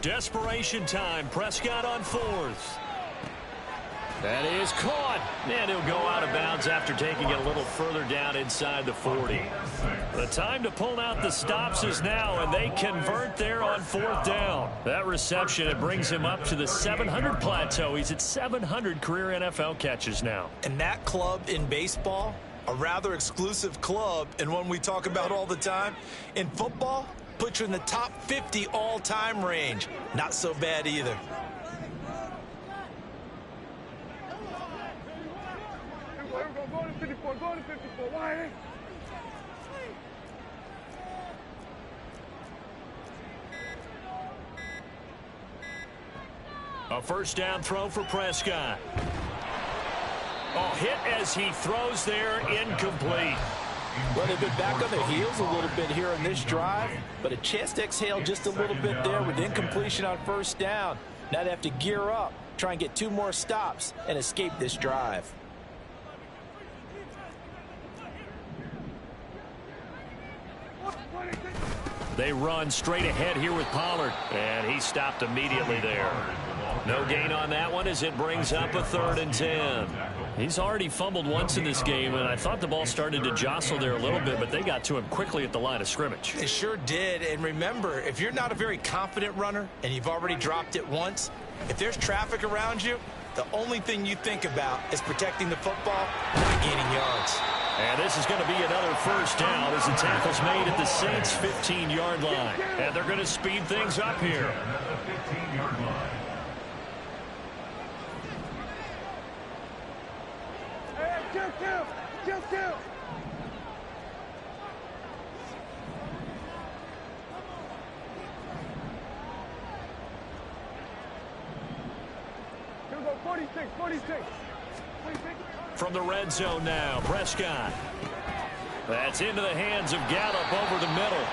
Speaker 4: Desperation time. Prescott on 4th. That is caught. And he'll go out of bounds after taking it a little further down inside the 40. The time to pull out the stops is now, and they convert there on 4th down. That reception, it brings him up to the 700 plateau. He's at 700 career NFL catches now.
Speaker 5: And that club in baseball, a rather exclusive club, and one we talk about all the time. In football, puts you in the top 50 all-time range. Not so bad either.
Speaker 7: Go to 54, go to 54. Why?
Speaker 4: A first down throw for Prescott. Oh, hit as he throws there, incomplete.
Speaker 5: Well, they've been back on their heels a little bit here in this drive, but a chance to exhale just a little bit there with incompletion on first down. Now they have to gear up, try and get 2 more stops and escape this drive.
Speaker 4: They run straight ahead here with Pollard, and he stopped immediately there. No gain on that one as it brings up a 3rd and 10. He's already fumbled once in this game, and I thought the ball started to jostle there a little bit, but they got to him quickly at the line of scrimmage.
Speaker 5: It sure did, and remember, if you're not a very confident runner and you've already dropped it once, if there's traffic around you, the only thing you think about is protecting the football, not gaining yards.
Speaker 4: And this is going to be another first down as the tackle's made at the Saints' 15-yard line. And they're going to speed things up here.
Speaker 7: Hey, kill. Here we go, 46.
Speaker 4: From the red zone now, Prescott. That's into the hands of Gallup over the middle.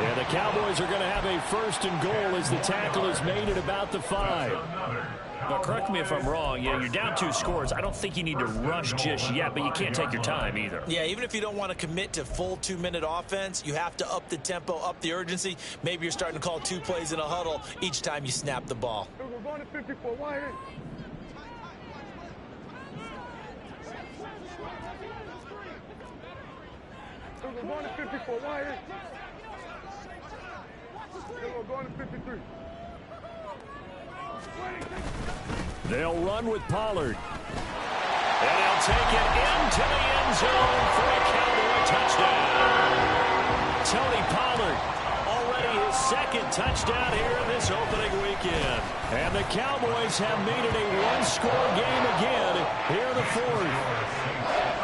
Speaker 4: And the Cowboys are going to have a 1st and goal as the tackle is made at about the 5. Now, correct me if I'm wrong. Yeah, you're down 2 scores. I don't think you need to rush just yet, but you can't take your time either.
Speaker 5: Yeah, even if you don't want to commit to full 2-minute offense, you have to up the tempo, up the urgency. Maybe you're starting to call 2 plays in a huddle each time you snap the ball.
Speaker 7: We're going to 54. Why? We're going to 54. Why? We're going to 53.
Speaker 4: They'll run with Pollard. And he'll take it into the end zone for a Cowboy touchdown. Tony Pollard, already his 2nd touchdown here in this opening weekend. And the Cowboys have made it a 1-score game again here in the 4th.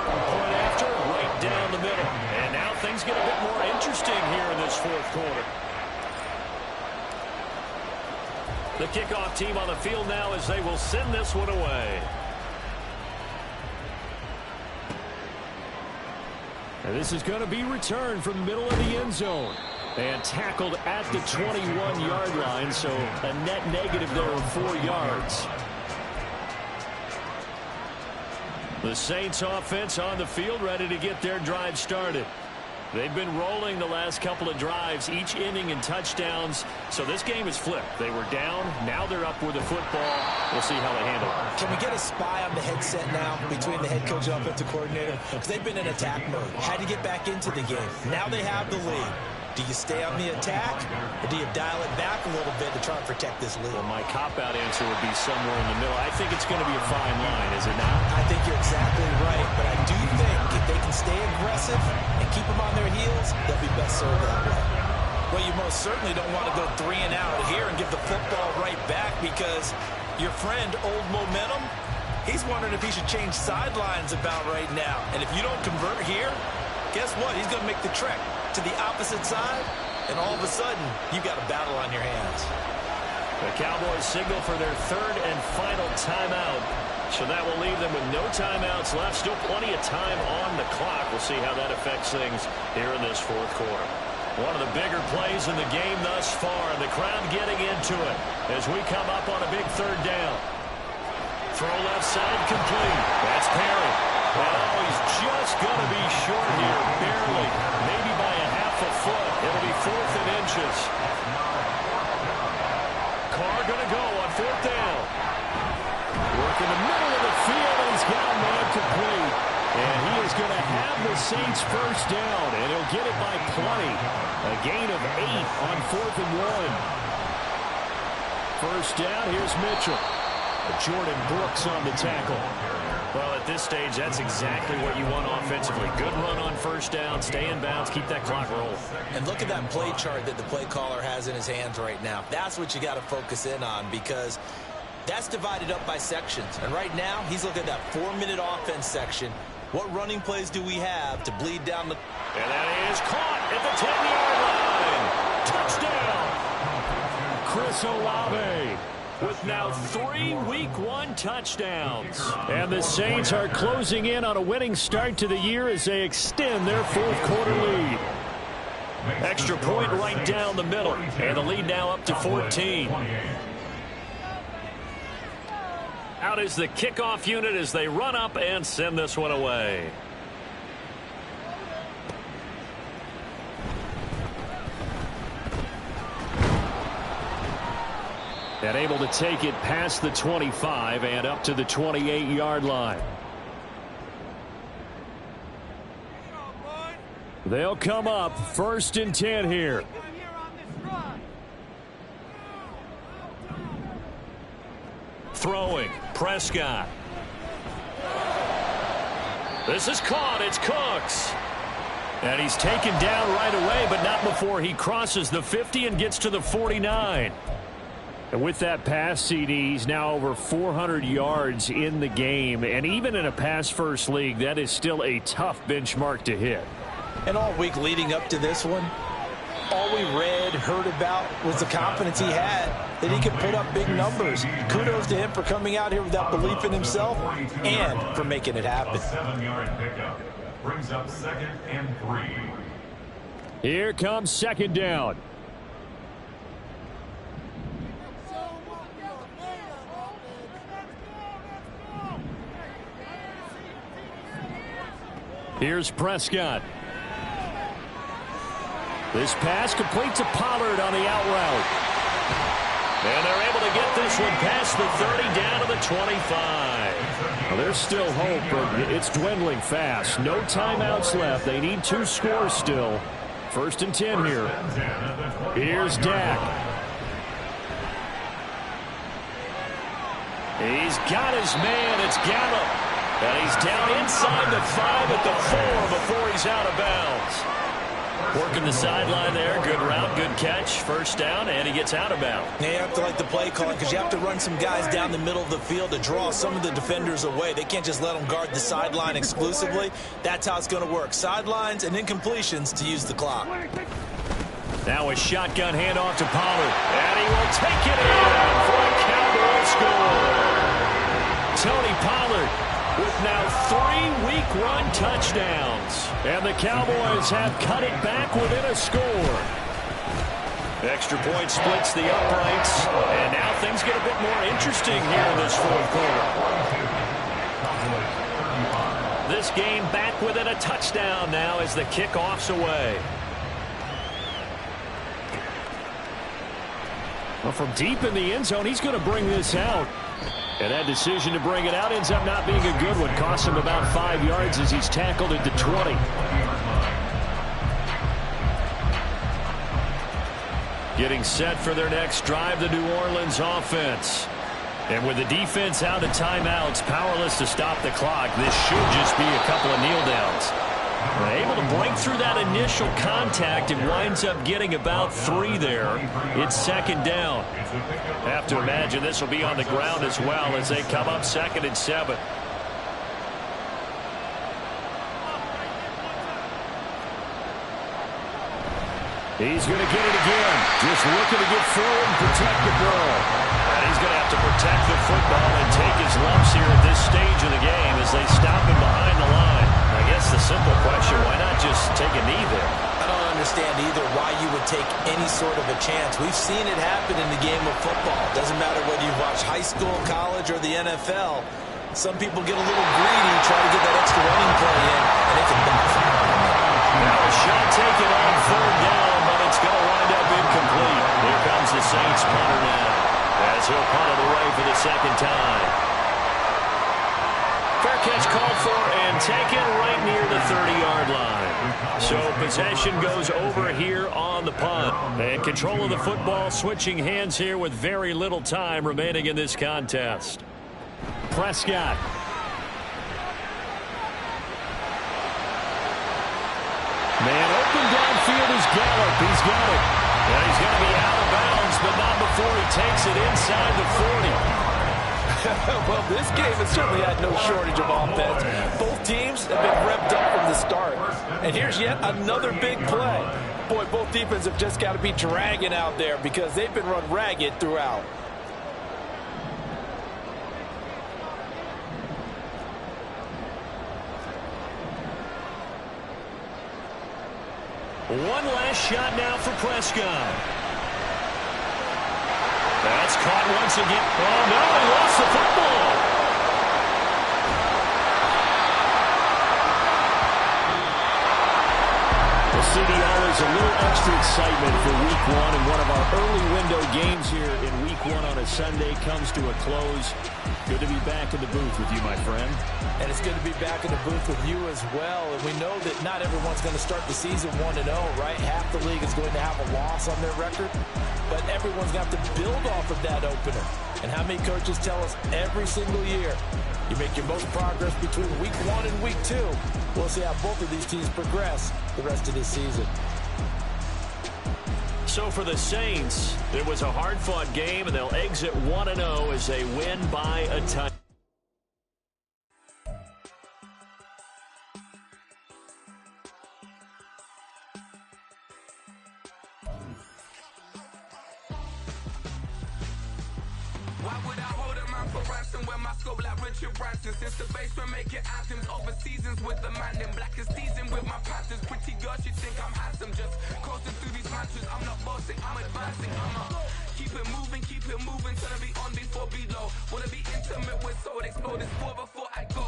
Speaker 4: Point after, right down the middle. And now things get a bit more interesting here in this 4th quarter. The kickoff team on the field now as they will send this one away. And this is going to be returned from the middle of the end zone. And tackled at the 21-yard line, so a net negative there of 4 yards. The Saints offense on the field ready to get their drive started. They've been rolling the last couple of drives, each inning in touchdowns. So this game is flipped. They were down. Now they're up with the football. We'll see how they handle it.
Speaker 5: Can we get a spy on the headset now between the head coach and offensive coordinator? Because they've been in attack mode. Had to get back into the game. Now they have the lead. Do you stay on the attack, or do you dial it back a little bit to try and protect this lead?
Speaker 4: Well, my cop-out answer would be somewhere in the middle. I think it's going to be a fine line, is it not?
Speaker 5: I think you're exactly right, but I do think if they can stay aggressive and keep them on their heels, they'll be best served that way. Well, you most certainly don't want to go 3 and out here and give the football right back because your friend, Old Momentum, he's wondering if he should change sidelines about right now. And if you don't convert here, guess what? He's going to make the trek to the opposite side, and all of a sudden, you got a battle on your hands.
Speaker 4: The Cowboys signal for their 3rd and final timeout. So that will leave them with no timeouts left. Still plenty of time on the clock. We'll see how that affects things here in this 4th quarter. One of the bigger plays in the game thus far. The crowd getting into it as we come up on a big 3rd down. Throw left side complete. That's Perry. Oh, he's just going to be short here, barely. Maybe by a half a foot. It'll be 4th and inches. Carr going to go on 4th down. Work in the middle of the he's got a man complete. And he is going to have the Saints first down, and he'll get it by plenty. A gain of 8 on 4th and 1. First down, here's Mitchell. Jordan Brooks on the tackle.
Speaker 8: Well, at this stage, that's exactly what you want offensively. Good run on first down, stay in bounds, keep that clock rolling.
Speaker 5: And look at that play chart that the play caller has in his hands right now. That's what you got to focus in on, because that's divided up by sections. And right now, he's looking at that 4-minute offense section. What running plays do we have to bleed down the...
Speaker 8: And that is caught at the 10-yard line. Touchdown.
Speaker 4: Chris Olave with now 3 Week 1 touchdowns. And the Saints are closing in on a winning start to the year as they extend their 4th quarter lead.
Speaker 8: Extra point right down the middle. And the lead now up to 14. Out is the kickoff unit as they run up and send this one away.
Speaker 4: And able to take it past the 25 and up to the 28-yard line. They'll come up 1st and 10 here.
Speaker 8: Throwing, Prescott. This is caught. It's Cooks.
Speaker 4: And he's taken down right away, but not before he crosses the 50 and gets to the 49. And with that pass, CD, he's now over 400 yards in the game. And even in a pass-first league, that is still a tough benchmark to hit.
Speaker 5: And all week leading up to this one, all we read, heard about was the confidence he had that he could put up big numbers. Kudos to him for coming out here with that belief in himself and for making it happen.
Speaker 6: A 7-yard pickup brings up 2nd and 3.
Speaker 4: Here comes 2nd down. Here's Prescott. This pass complete to Pollard on the out route.
Speaker 8: And they're able to get this one past the 30 down to the 25.
Speaker 4: Well, there's still hope, but it's dwindling fast. No timeouts left. They need 2 scores still. 1st and 10 here. Here's Dak. He's got his man. It's Gallup. And he's down inside the 5 at the 4 before he's out of bounds. Working the sideline there. Good route, good catch. First down, and he gets out of bounds.
Speaker 5: Yeah, you have to like the play calling because you have to run some guys down the middle of the field to draw some of the defenders away. They can't just let them guard the sideline exclusively. That's how it's going to work. Sidelines and incompletions to use the clock.
Speaker 4: Now a shotgun handoff to Pollard. And he will take it in for a Cowboy score. Tony Pollard with now 3 Week 1 touchdowns. And the Cowboys have cut it back within a score.
Speaker 8: Extra point splits the uprights. And now things get a bit more interesting here in this 4th quarter. This game back within a touchdown now as the kickoff's away.
Speaker 4: Well, from deep in the end zone, he's going to bring this out. And that decision to bring it out ends up not being a good one. Costs him about 5 yards as he's tackled at the 20. Getting set for their next drive, the New Orleans offense. And with the defense out of timeouts, powerless to stop the clock, this should just be a couple of kneel downs. They're able to break through that initial contact and winds up getting about 3 there. It's 2nd down. Have to imagine this will be on the ground as well as they come up 2nd and 7. He's going to get it again. Just looking to get forward and protect the ball.
Speaker 8: And he's going to have to protect the football and take his lumps here at this stage of the game as they stop him behind the line. I guess the simple question, why not just take a knee there?
Speaker 5: I don't understand either why you would take any sort of a chance. We've seen it happen in the game of football. Doesn't matter whether you watch high school, college, or the NFL. Some people get a little greedy, try to get that extra running play in, and it can backfire.
Speaker 8: Now a shot taken on 3rd down, but it's going to wind up incomplete. Here comes the Saints punter now as he'll punt it away for the 2nd time.
Speaker 5: Fair
Speaker 8: Fair catch called for and taken right near the 30-yard line. So possession goes over here on the punt. And control of the football switching hands here with very little time remaining in this contest.
Speaker 4: Prescott. Man open downfield is Gallup. He's got it.
Speaker 8: Yeah, he's going to be out of bounds, but not before he takes it inside the 40.
Speaker 5: Well, this game has certainly had no shortage of offense. Both teams have been revved up from the start. And here's yet another big play. Boy, both defenses have just got to be dragging out there because they've been run ragged throughout.
Speaker 8: One last shot now for Prescott. That's caught once again. Oh, no, he lost the football.
Speaker 4: Well, CD, always a little extra excitement for Week 1, and one of our early window games here in Week 1 on a Sunday comes to a close. Good to be back in the booth with you, my friend.
Speaker 5: And it's good to be back in the booth with you as well. And we know that not everyone's going to start the season 1-0, right? Half the league is going to have a loss on their record. But everyone's got to build off of that opener. And how many coaches tell us every single year, you make your most progress between Week 1 and Week 2. We'll see how both of these teams progress the rest of this season.
Speaker 8: So for the Saints, it was a hard-fought game, and they'll exit 1-0 as they win by a touchdown.
Speaker 1: Why would I hold a man for ransom when my scope like Richard Branson? Since the basement making anthems over seasons with the man in black is seasoned with my Panthers. Pretty girl, she think I'm handsome. Just coasting through these mantras. I'm not bossing, I'm advancing. Keep it moving, trying to be on before below. Wanna be intimate with soul, explode this floor before I go.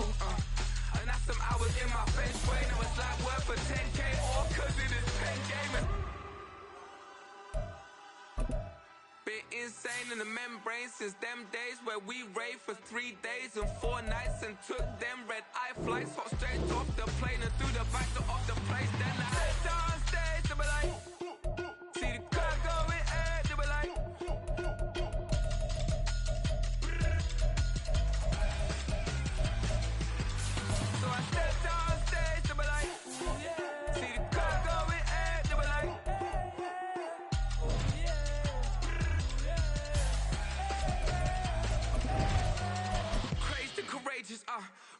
Speaker 1: And that's some hours in my bench brain. It was like work for 10K, all cause it is pen gaming. Been insane in the membrane since them days where we raved for 3 days and 4 nights and took them red-eye flights, hot straight off the plane and through the back door of the place. Then I head down stage, they be like, see the crowd going air, they be like, so I step down stage, they be like, see the crowd going air, they be like, courageous,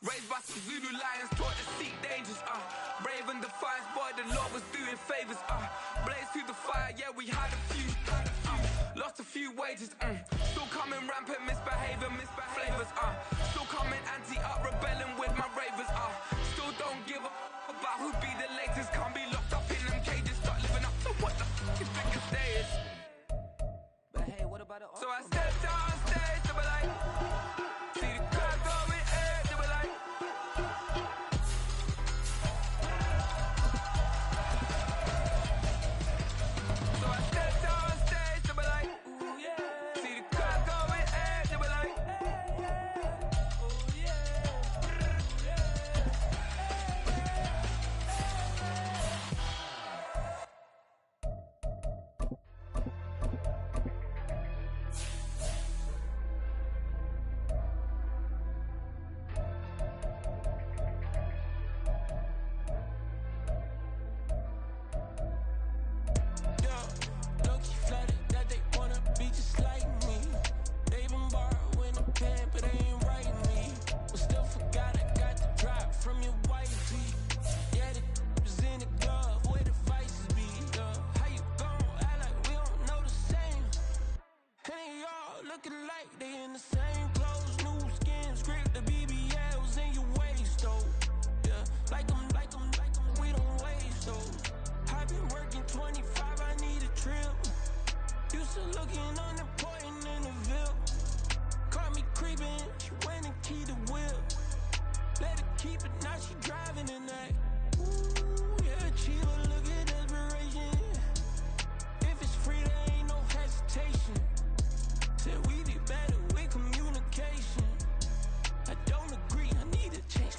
Speaker 1: raised by some Zulu lions, taught to seek dangers, brave and defiant, boy, the Lord was doing favors, blaze through the fire, yeah, we had a few, lost a few wages, still coming rampant, misbehaving, flavors, still coming anti-up, rebelling with my ravers, still don't give a about who be the latest, can't be locked up in them cages, start living up to what the f*** is biggest day is. But hey, what about the so I stepped down stage, they were like, see the crowd going air, they were like, so I stepped down stage, they were like, ooh yeah, see the crowd going air, they were like, ooh yeah, Said we be better with communication. I don't agree, I need a change.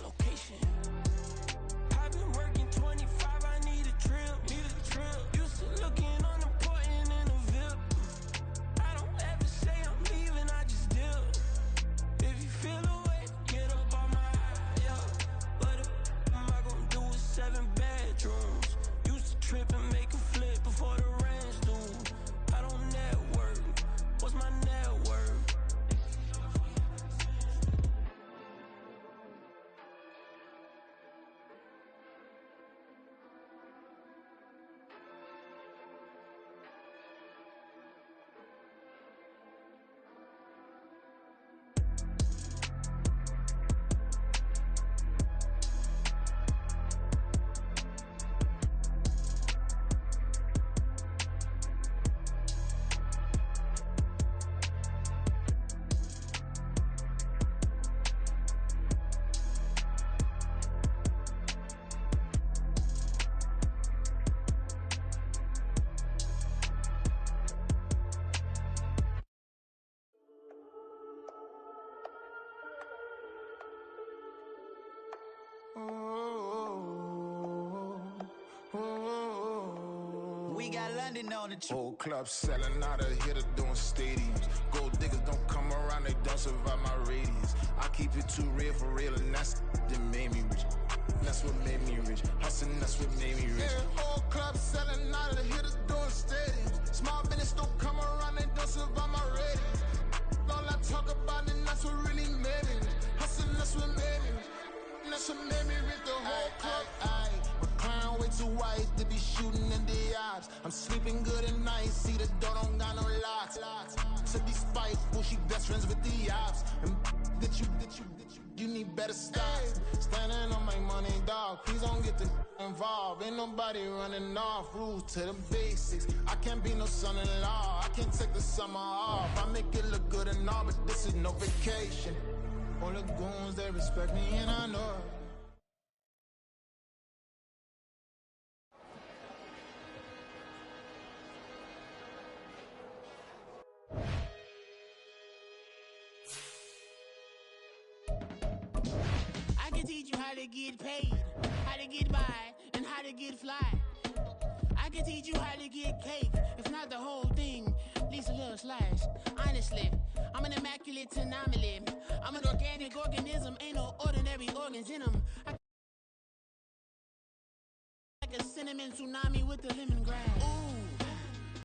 Speaker 3: We got London on the
Speaker 9: Whole club selling out of hitter doing stadiums. Gold diggers don't come around, they don't survive my radius. I keep it too real for real, and that's that made me rich. That's what made me rich. Hustling, that's what made me rich. Yeah, whole club selling out of hitters doing stadiums. Small business don't come around, they don't survive my radius. All I talk about, and that's what really made me rich. Hustling, that's what made me rich. And that's what made me rich. The whole club. My crown way too white to be shooting in the eyes. I'm sleeping good at night. See the door don't got no locks. To be spiteful, she best friends with the ops. And you need better stop. Standing on my money, dog. Please don't get the involved. Ain't nobody running off. Rules to the basics. I can't be no son-in-law. I can't take the summer off. I make it look good and all, but this is no vacation. All the goons, they respect me and I know it.
Speaker 1: I can teach you how to get paid, how to get by, and how to get fly. I can teach you how to get cake, if not the whole thing, at least a little slice. Honestly, I'm an immaculate anomaly. I'm an organic organism, ain't no ordinary organs in them. Like a cinnamon tsunami with the lemongrass. Ooh.